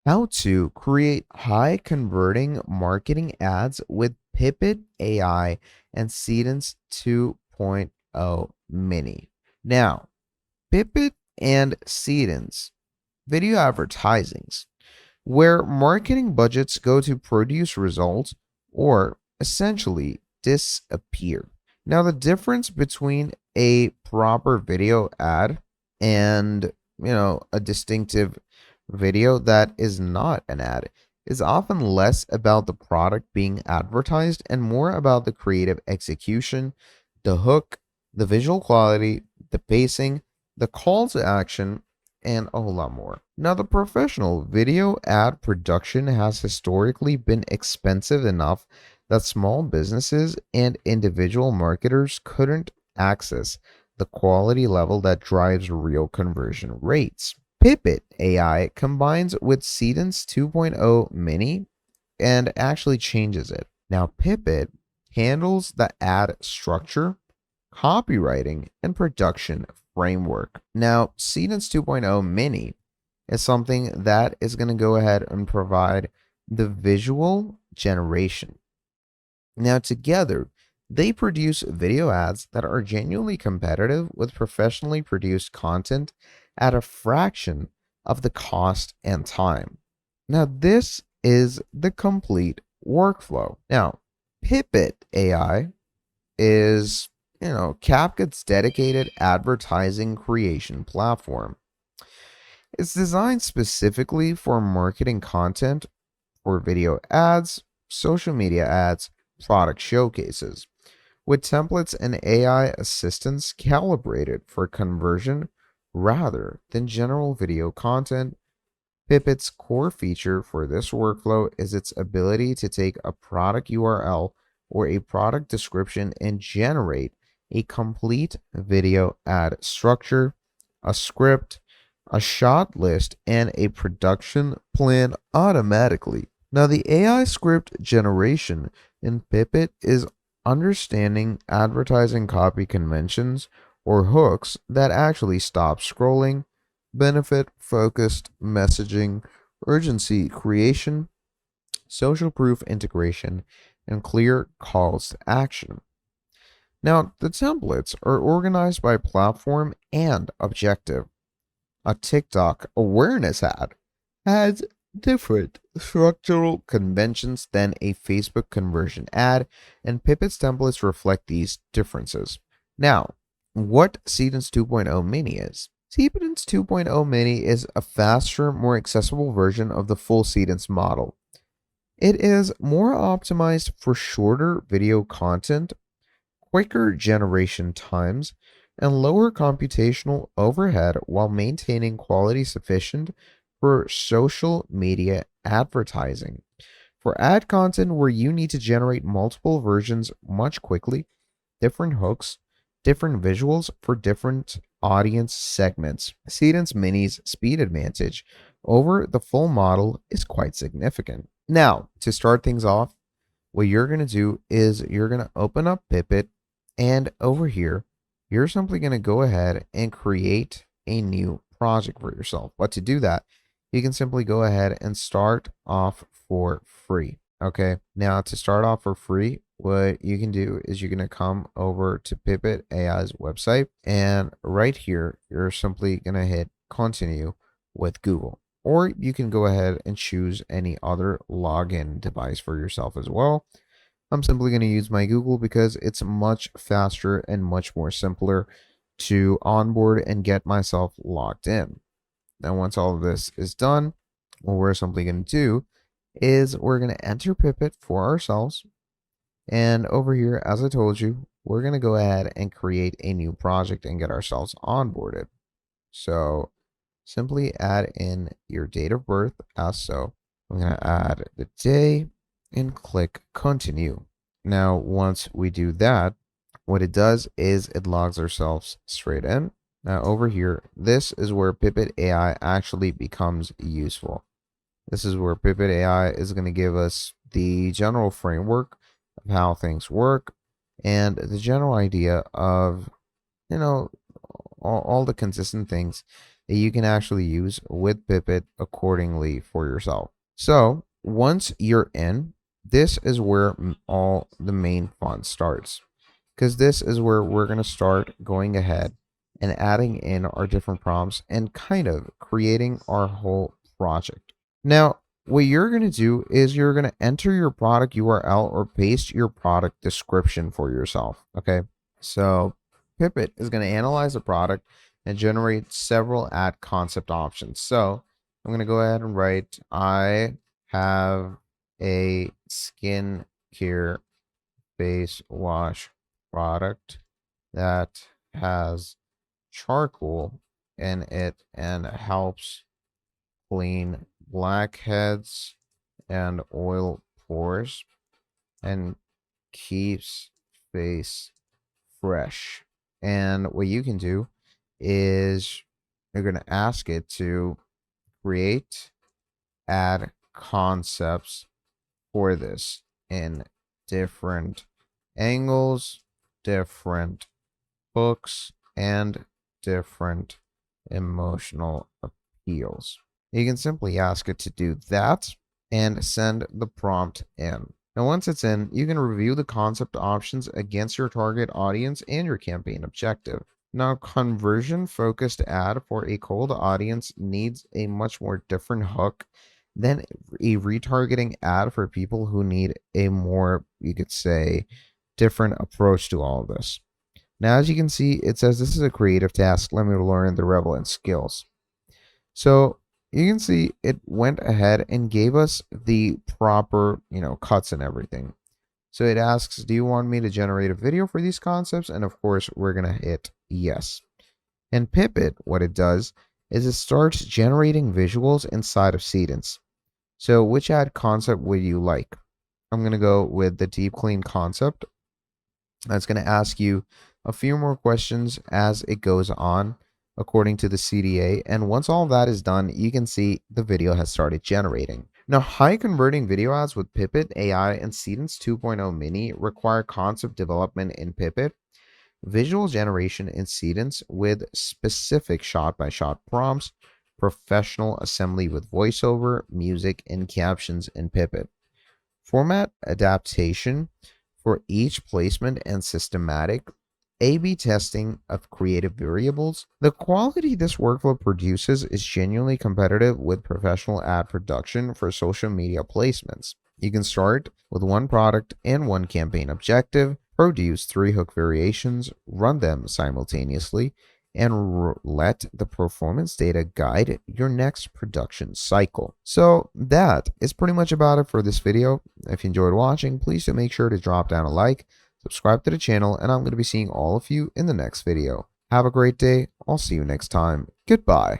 How to create high converting marketing ads with Pippit AI and Seedance 2.0 Mini. Now, Pippit and Seedance video advertisings, where marketing budgets go to produce results or essentially disappear. Now, the difference between a proper video ad and, a distinctive video that is not an ad is often less about the product being advertised and more about the creative execution, the hook, the visual quality, the pacing, the call to action, and a whole lot more. Now, the professional video ad production has historically been expensive enough that small businesses and individual marketers couldn't access the quality level that drives real conversion rates. Pippit AI combines with Seedance 2.0 Mini and actually changes it. Now, Pippit handles the ad structure, copywriting, and production framework. Now, Seedance 2.0 Mini is something that is going to go ahead and provide the visual generation. Now, together, they produce video ads that are genuinely competitive with professionally produced content at a fraction of the cost and time. Now, this is the complete workflow. Now, Pippit AI is, CapCut's dedicated advertising creation platform. It's designed specifically for marketing content for video ads, social media ads, product showcases, with templates and AI assistance calibrated for conversion rather than general video content. Pippit's core feature for this workflow is its ability to take a product URL or a product description and generate a complete video ad structure, a script, a shot list, and a production plan automatically. Now, the AI script generation in Pippit is understanding advertising copy conventions or hooks that actually stop scrolling, benefit focused messaging, urgency creation, social proof integration, and clear calls to action. Now, the templates are organized by platform and objective. A TikTok awareness ad has different structural conventions than a Facebook conversion ad, and Pippit's templates reflect these differences. Now, what Seedance 2.0 Mini is. Seedance 2.0 Mini is a faster, more accessible version of the full Seedance model. It is more optimized for shorter video content, quicker generation times, and lower computational overhead while maintaining quality sufficient for social media advertising. For ad content where you need to generate multiple versions much quickly, different hooks, different visuals for different audience segments, Seedance Mini's speed advantage over the full model is quite significant. Now, to start things off, what you're going to do is you're going to open up Pippit, and over here, you're simply going to go ahead and create a new project for yourself. But to do that, you can simply go ahead and start off for free. Okay, now to start off for free, what you can do is you're going to come over to Pippit AI's website, and right here, you're simply going to hit continue with Google. Or you can go ahead and choose any other login device for yourself as well. I'm simply going to use my Google because it's much faster and much more simpler to onboard and get myself logged in. Now, once all of this is done, what we're simply going to do is we're going to enter Pippit for ourselves. And over here, as I told you, we're going to go ahead and create a new project and get ourselves onboarded. So simply add in your date of birth as so. I'm going to add the day and click continue. Now, once we do that, what it does is it logs ourselves straight in. Now over here, this is where Pippit AI actually becomes useful. This is where Pippit AI is going to give us the general framework of how things work and the general idea of, all the consistent things that you can actually use with Pippit accordingly for yourself. So once you're in, this is where all the main fun starts, because this is where we're going to start going ahead and adding in our different prompts and kind of creating our whole project. Now, what you're going to do is you're going to enter your product URL or paste your product description for yourself. Okay. So Pippit is going to analyze the product and generate several ad concept options. So I'm going to go ahead and write, I have a skin care face wash product that has charcoal in it and helps clean blackheads and oil pores and keeps face fresh. And what you can do is you're going to ask it to create ad concepts for this in different angles, different books, and different emotional appeals. You can simply ask it to do that and send the prompt in. Now, once it's in, you can review the concept options against your target audience and your campaign objective. Now, conversion focused ad for a cold audience needs a much more different hook than a retargeting ad for people who need a more, you could say, different approach to all of this. Now, as you can see, it says this is a creative task. Let me learn the relevant skills. So you can see it went ahead and gave us the proper, cuts and everything. So it asks, do you want me to generate a video for these concepts? And of course, we're going to hit yes. And Pippit, what it does is it starts generating visuals inside of Seedance. So which ad concept would you like? I'm going to go with the deep clean concept. That's going to ask you a few more questions as it goes on according to the CDA. And once all that is done, you can see the video has started generating. Now, high converting video ads with Pippit AI and Seedance 2.0 Mini require concept development in Pippit, visual generation in Seedance with specific shot-by-shot prompts, professional assembly with voiceover, music, and captions in Pippit, format adaptation for each placement, and systematic A/B testing of creative variables. The quality this workflow produces is genuinely competitive with professional ad production for social media placements. You can start with one product and one campaign objective, produce 3 hook variations, run them simultaneously, and let the performance data guide your next production cycle. So that is pretty much about it for this video. If you enjoyed watching, please do make sure to drop down a like, subscribe to the channel, and I'm going to be seeing all of you in the next video. Have a great day. I'll see you next time. Goodbye.